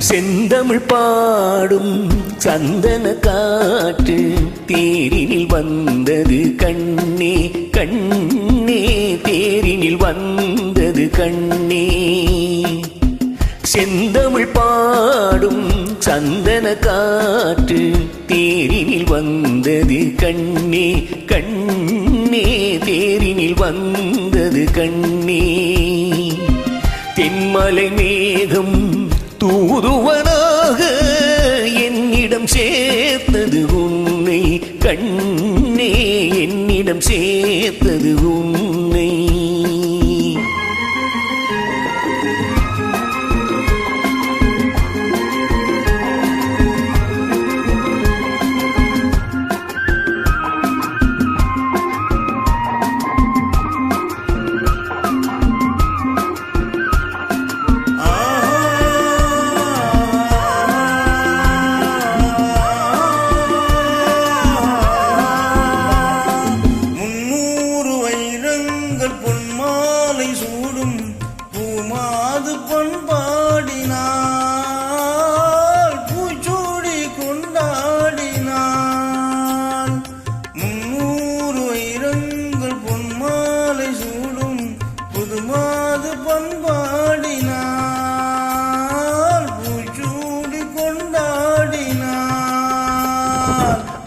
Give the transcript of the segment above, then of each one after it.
செந்தமிழ் பாடும் சந்தன காற்று தேரினில் வந்தது கண்ணே கண்ணே, தேரினில் வந்தது கண்ணே. செந்தமிழ் பாடும் சந்தன காற்று தேரினில் வந்தது கண்ணே கண்ணே, தேரினில் வந்தது கண்ணே. தென்மலை மேகம் தூதுவனாக என்னிடம் சேர்த்தது உன்னை கண்ணே, என்னிடம் சேர்த்தது உன்னை.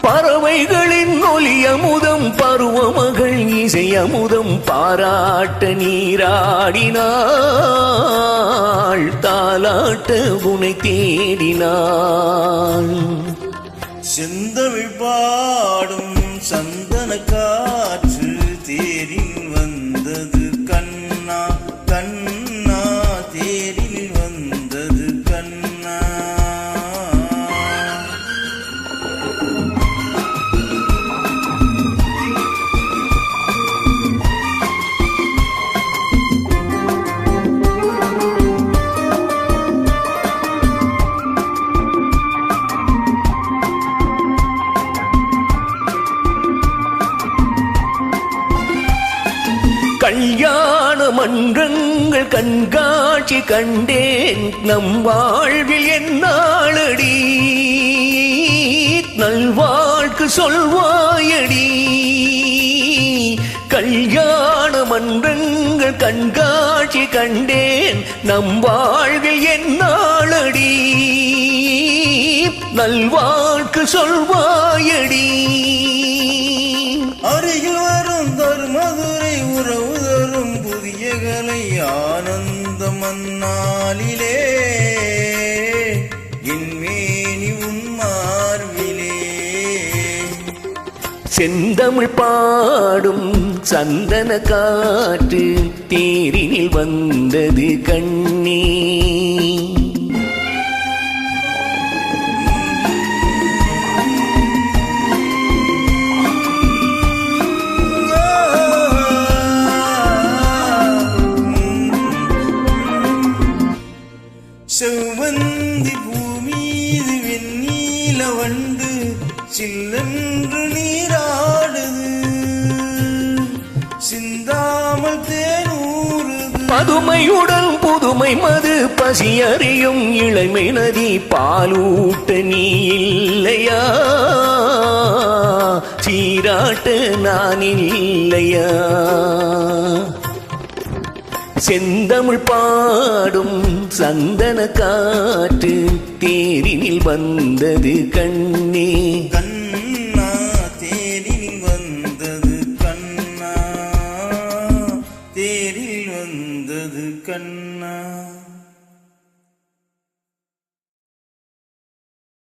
பறவைகளின் ஒலியமுதம் பருவமகள் இசையமுதம் பாராட்ட நீராடினாள், தாலாட்ட உனை தேடினாள். செந்தமிழ் பாடும் சந்தன காற்று தேரில் வந்தது கண்ணா கண்ணா, தேரில் வந்தது கண்ணா. கல்யாண மன்றங்கள் கண்காட்சி கண்டேன், நம் வாழ்வில் என்னாளடி நல்வாழ்க்கு சொல்வாயடி. கல்யாண மன்றங்கள் கண்காட்சி கண்டேன், நம் வாழ்வில் என்னாளடி நல்வாழ்க்கு சொல்வாயடி. அருகில் வரும் தருமதுரை உறவு தரும் புதிய கலை ஆனந்த மன்னாலிலே, என் மேனி உன் மார்பிலே. செந்தமிழ் பாடும் சந்தன காற்று தேரினில் வந்தது கண்ணே. செவ்வந்தி பூமீது வெண்ணீல வண்டு சில்லென்று நீராடுது, சிந்தாமல் தேனூறுது. பதுமையுடன் புதுமை மது பசியறியும் இளமை நதி பாலூட்ட நீ இல்லையா, சீராட்ட நான் இல்லையா. செந்தமிழ் பாடும் சந்தன காற்று தேரினில் வந்தது கண்ணே கண்ணா, தேரில் வந்தது கண்ணா, தேரில் வந்தது கண்ணா.